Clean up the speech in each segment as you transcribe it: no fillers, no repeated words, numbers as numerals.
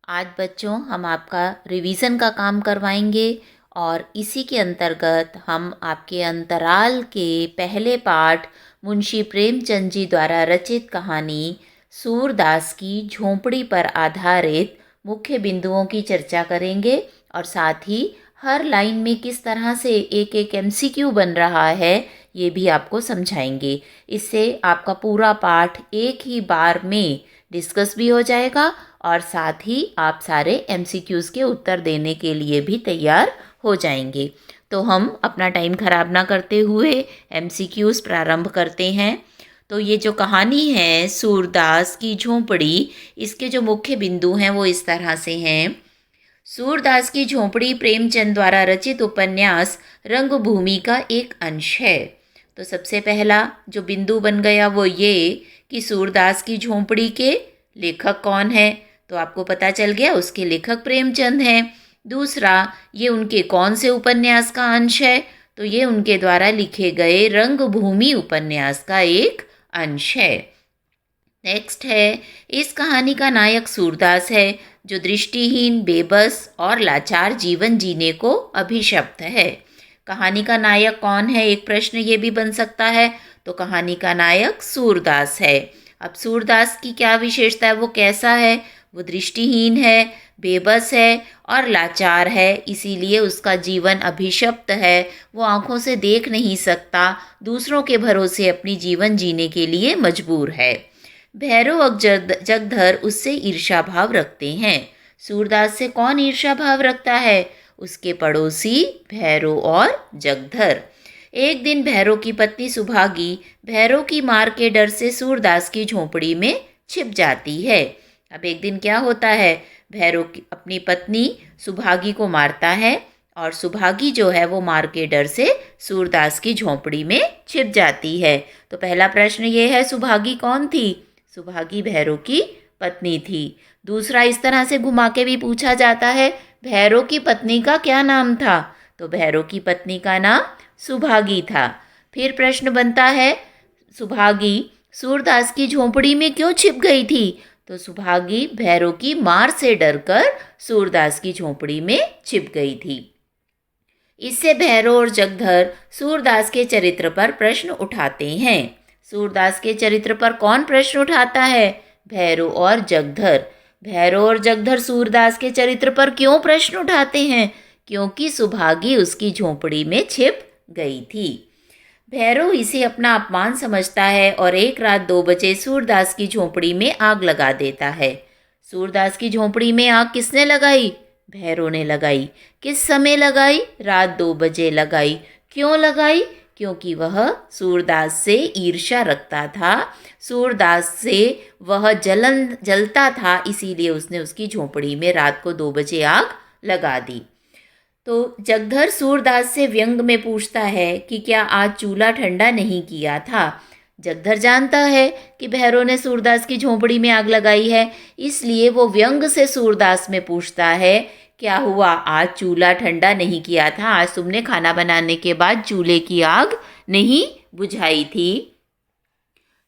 आज बच्चों हम आपका रिवीजन का काम करवाएंगे और इसी के अंतर्गत हम आपके अंतराल के पहले पाठ मुंशी प्रेमचंद जी द्वारा रचित कहानी सूरदास की झोंपड़ी पर आधारित मुख्य बिंदुओं की चर्चा करेंगे और साथ ही हर लाइन में किस तरह से एक एक एमसीक्यू बन रहा है ये भी आपको समझाएंगे। इससे आपका पूरा पाठ एक ही बार में डिस्कस भी हो जाएगा और साथ ही आप सारे एमसीक्यूज़ के उत्तर देने के लिए भी तैयार हो जाएंगे। तो हम अपना टाइम ख़राब ना करते हुए एमसीक्यूज़ प्रारंभ करते हैं। तो ये जो कहानी है सूरदास की झोंपड़ी, इसके जो मुख्य बिंदु हैं वो इस तरह से हैं। सूरदास की झोंपड़ी प्रेमचंद द्वारा रचित उपन्यास रंगभूमि का एक अंश है। तो सबसे पहला जो बिंदु बन गया वो ये कि सूरदास की झोंपड़ी के लेखक कौन है, तो आपको पता चल गया उसके लेखक प्रेमचंद हैं। दूसरा, ये उनके कौन से उपन्यास का अंश है, तो ये उनके द्वारा लिखे गए रंगभूमि उपन्यास का एक अंश है। नेक्स्ट है, इस कहानी का नायक सूरदास है जो दृष्टिहीन, बेबस और लाचार जीवन जीने को अभिशप्त है। कहानी का नायक कौन है, एक प्रश्न ये भी बन सकता है। तो कहानी का नायक सूरदास है। अब सूरदास की क्या विशेषता है, वो कैसा है? वो दृष्टिहीन है, बेबस है और लाचार है, इसीलिए उसका जीवन अभिशप्त है। वो आँखों से देख नहीं सकता, दूसरों के भरोसे अपनी जीवन जीने के लिए मजबूर है। भैरव और जगधर उससे ईर्ष्या भाव रखते हैं। सूरदास से कौन ईर्ष्या भाव रखता है? उसके पड़ोसी भैरव और जगधर। एक दिन भैरव की पत्नी सुभागी भैरव की मार के डर से सूरदास की झोंपड़ी में छिप जाती है। अब एक दिन क्या होता है, भैरव अपनी पत्नी सुभागी को मारता है और सुभागी जो है वो मार के डर से सूरदास की झोंपड़ी में छिप जाती है। तो पहला प्रश्न ये है, सुभागी कौन थी? सुभागी भैरव की पत्नी थी। दूसरा, इस तरह से घुमा के भी पूछा जाता है, भैरव की पत्नी का क्या नाम था? तो भैरव की पत्नी का नाम सुभागी था। फिर प्रश्न बनता है, सुभागी सूरदास की झोंपड़ी में क्यों छिप गई थी? तो सुभागी भैरव की मार से डरकर सूरदास की झोंपड़ी में छिप गई थी। इससे भैरव और जगधर सूरदास के चरित्र पर प्रश्न उठाते हैं। सूरदास के चरित्र पर कौन प्रश्न उठाता है? भैरव और जगधर। भैरव और जगधर सूरदास के चरित्र पर क्यों प्रश्न उठाते हैं? क्योंकि सुभागी उसकी झोंपड़ी में छिप गई थी। भैरव इसे अपना अपमान समझता है और एक रात 2 बजे सूरदास की झोंपड़ी में आग लगा देता है। सूरदास की झोंपड़ी में आग किसने लगाई? भैरव ने लगाई। किस समय लगाई? रात 2 बजे लगाई। क्यों लगाई? क्योंकि वह सूरदास से ईर्ष्या रखता था, सूरदास से वह जलता था, इसीलिए उसने उसकी झोंपड़ी में रात को 2 बजे आग लगा दी। तो जगधर सूरदास से व्यंग में पूछता है कि क्या आज चूल्हा ठंडा नहीं किया था। जगधर जानता है कि भैरव ने सूरदास की झोंपड़ी में आग लगाई है, इसलिए वो व्यंग से सूरदास में पूछता है, क्या हुआ, आज चूल्हा ठंडा नहीं किया था? आज तुमने खाना बनाने के बाद चूल्हे की आग नहीं बुझाई थी?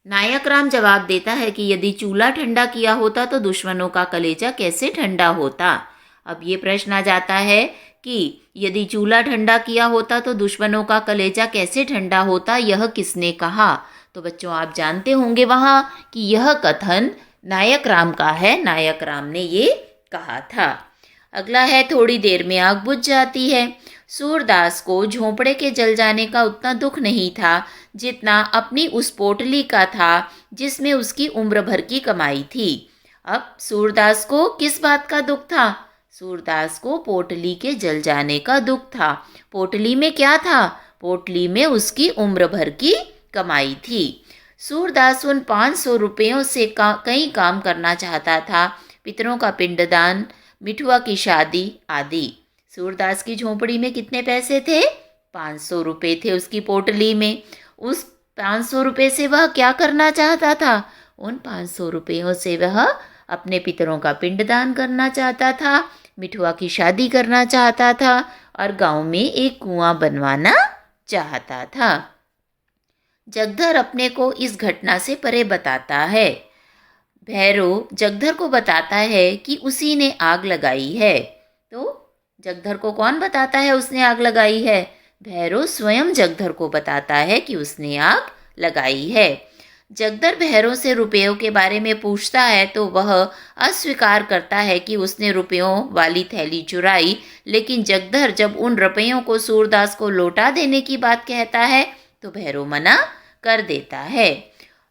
नायक राम जवाब देता है कि यदि चूल्हा ठंडा किया होता तो दुश्मनों का कलेजा कैसे ठंडा होता। अब ये प्रश्न आ जाता है कि यदि चूल्हा ठंडा किया होता तो दुश्मनों का कलेजा कैसे ठंडा होता, यह किसने कहा? तो बच्चों आप जानते होंगे वहाँ कि यह कथन नायक राम का है, नायक राम ने ये कहा था। अगला है, थोड़ी देर में आग बुझ जाती है। सूरदास को झोंपड़े के जल जाने का उतना दुख नहीं था जितना अपनी उस पोटली का था जिसमें उसकी उम्र भर की कमाई थी। अब सूरदास को किस बात का दुख था? सूरदास को पोटली के जल जाने का दुख था। पोटली में क्या था? पोटली में उसकी उम्र भर की कमाई थी। सूरदास उन 500 रुपयों से कई काम करना चाहता था, पितरों का पिंडदान, मिठुआ की शादी आदि। सूरदास की झोंपड़ी में कितने पैसे थे? 500 रुपये थे उसकी पोटली में। उस 500 रुपये से वह क्या करना चाहता था? उन 500 रुपयों से वह अपने पितरों का पिंडदान करना चाहता था, मिठुआ की शादी करना चाहता था और गांव में एक कुआं बनवाना चाहता था। जगधर अपने को इस घटना से परे बताता है। भैरव जगधर को बताता है कि उसी ने आग लगाई है। तो जगधर को कौन बताता है उसने आग लगाई है? भैरव स्वयं जगधर को बताता है कि उसने आग लगाई है। जगधर भैरव से रुपयों के बारे में पूछता है तो वह अस्वीकार करता है कि उसने रुपयों वाली थैली चुराई, लेकिन जगधर जब उन रुपयों को सूरदास को लौटा देने की बात कहता है तो भैरव मना कर देता है।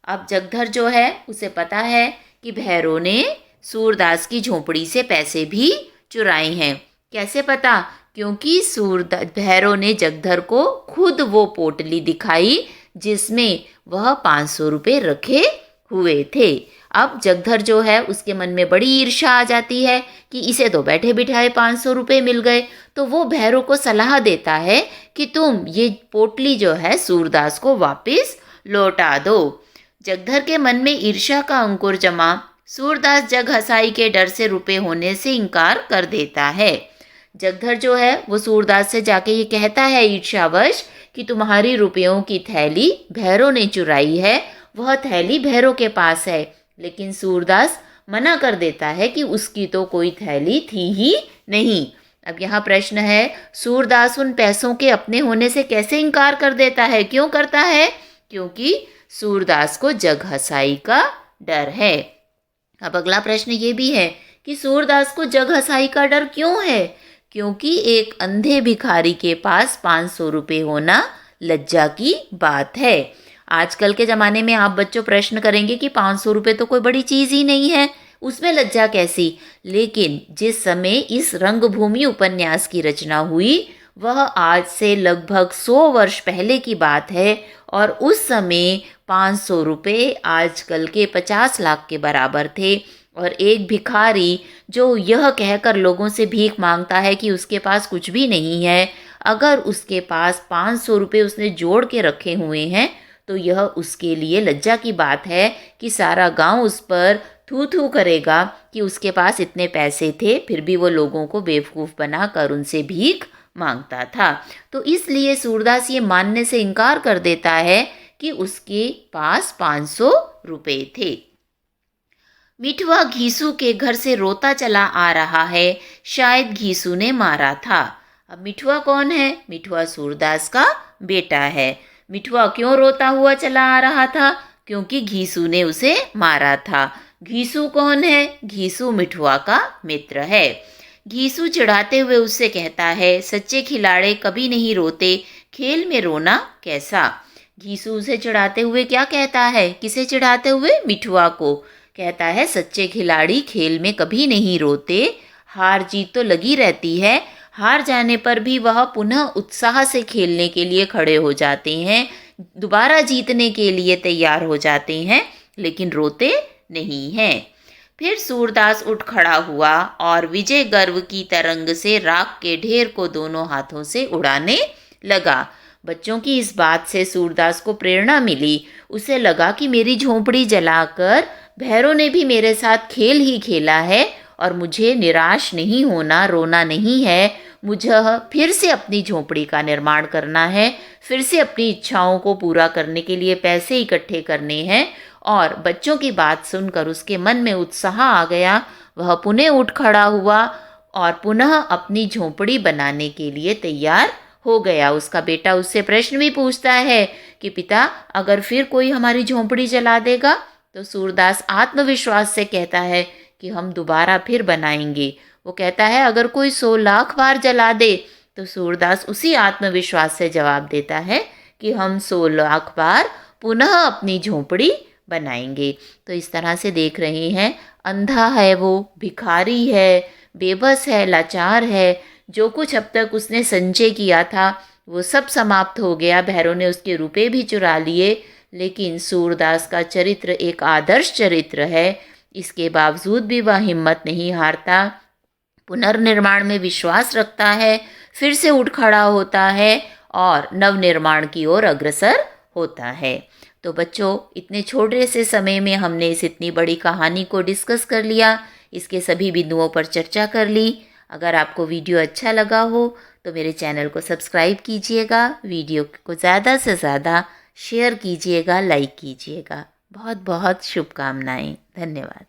अब जगधर जो है उसे पता है कि भैरव ने सूरदास की झोंपड़ी से पैसे भी चुराए हैं। कैसे पता? क्योंकि सूरदास भैरव ने जगधर को खुद वो पोटली दिखाई जिसमें वह 500 रुपये रखे हुए थे। अब जगधर जो है उसके मन में बड़ी ईर्ष्या आ जाती है कि इसे तो बैठे बिठाए 500 रुपये मिल गए। तो वो भैरव को सलाह देता है कि तुम ये पोटली जो है सूरदास को वापस लौटा दो। जगधर के मन में ईर्ष्या का अंकुर जमा। सूरदास जग हसाई के डर से रुपए होने से इनकार कर देता है। जगधर जो है वो सूरदास से जाके ये कहता है ईर्ष्यावश कि तुम्हारी रुपयों की थैली भैरव ने चुराई है, वह थैली भैरव के पास है। लेकिन सूरदास मना कर देता है कि उसकी तो कोई थैली थी ही नहीं। अब यहाँ प्रश्न है, सूरदास उन पैसों के अपने होने से कैसे इनकार कर देता है? क्यों करता है? क्योंकि सूरदास को जग हसाई का डर है। अब अगला प्रश्न ये भी है कि सूरदास को जग हसाई का डर क्यों है? क्योंकि एक अंधे भिखारी के पास 500 रुपये होना लज्जा की बात है। आजकल के ज़माने में आप बच्चों प्रश्न करेंगे कि 500 रुपये तो कोई बड़ी चीज़ ही नहीं है, उसमें लज्जा कैसी? लेकिन जिस समय इस रंगभूमि उपन्यास की रचना हुई वह आज से लगभग 100 वर्ष पहले की बात है और उस समय 500 रुपये आजकल के 50 लाख के बराबर थे। और एक भिखारी जो यह कहकर लोगों से भीख मांगता है कि उसके पास कुछ भी नहीं है, अगर उसके पास 500 रुपये उसने जोड़ के रखे हुए हैं तो यह उसके लिए लज्जा की बात है कि सारा गांव उस पर थू थू करेगा कि उसके पास इतने पैसे थे फिर भी वो लोगों को बेवकूफ़ बनाकर उनसे भीख मांगता था। तो इसलिए सूरदास ये मानने से इनकार कर देता है कि उसके पास 500 रुपये थे। मिठुआ घीसू के घर से रोता चला आ रहा है, शायद घीसू ने मारा था। अब मिठुआ कौन है? मिठुआ सूरदास का बेटा है। मिठुआ क्यों रोता हुआ चला आ रहा था? क्योंकि घीसू ने उसे मारा था। घीसू कौन है? घीसू मिठुआ का मित्र है। घीसू चिढ़ाते हुए उससे कहता है, सच्चे खिलाड़ी कभी नहीं रोते, खेल में रोना कैसा? घीसू उसे चिढ़ाते हुए क्या कहता है? किसे चिढ़ाते हुए? मिठुआ को। कहता है, सच्चे खिलाड़ी खेल में कभी नहीं रोते, हार जीत तो लगी रहती है, हार जाने पर भी वह पुनः उत्साह से खेलने के लिए खड़े हो जाते हैं, दोबारा जीतने के लिए तैयार हो जाते हैं, लेकिन रोते नहीं हैं। फिर सूरदास उठ खड़ा हुआ और विजय गर्व की तरंग से राख के ढेर को दोनों हाथों से उड़ाने लगा। बच्चों की इस बात से सूरदास को प्रेरणा मिली। उसे लगा कि मेरी झोंपड़ी जलाकर भैरव ने भी मेरे साथ खेल ही खेला है और मुझे निराश नहीं होना, रोना नहीं है। मुझे फिर से अपनी झोंपड़ी का निर्माण करना है, फिर से अपनी इच्छाओं को पूरा करने के लिए पैसे इकट्ठे करने हैं। और बच्चों की बात सुनकर उसके मन में उत्साह आ गया। वह पुनः उठ खड़ा हुआ और पुनः अपनी झोंपड़ी बनाने के लिए तैयार हो गया। उसका बेटा उससे प्रश्न भी पूछता है कि पिता, अगर फिर कोई हमारी झोंपड़ी जला देगा? तो सूरदास आत्मविश्वास से कहता है कि हम दोबारा फिर बनाएंगे। वो कहता है, अगर कोई 100 लाख बार जला दे? तो सूरदास उसी आत्मविश्वास से जवाब देता है कि हम 100 लाख बार पुनः अपनी झोंपड़ी बनाएंगे। तो इस तरह से देख रहे हैं, अंधा है वो, भिखारी है, बेबस है, लाचार है। जो कुछ अब तक उसने संचय किया था वो सब समाप्त हो गया। भैरव ने उसके रुपए भी चुरा लिए, लेकिन सूरदास का चरित्र एक आदर्श चरित्र है। इसके बावजूद भी वह हिम्मत नहीं हारता, पुनर्निर्माण में विश्वास रखता है, फिर से उठ खड़ा होता है और नवनिर्माण की ओर अग्रसर होता है। तो बच्चों, इतने छोटे से समय में हमने इस इतनी बड़ी कहानी को डिस्कस कर लिया, इसके सभी बिंदुओं पर चर्चा कर ली। अगर आपको वीडियो अच्छा लगा हो तो मेरे चैनल को सब्सक्राइब कीजिएगा, वीडियो को ज़्यादा से ज़्यादा शेयर कीजिएगा, लाइक कीजिएगा। बहुत बहुत शुभकामनाएँ। धन्यवाद।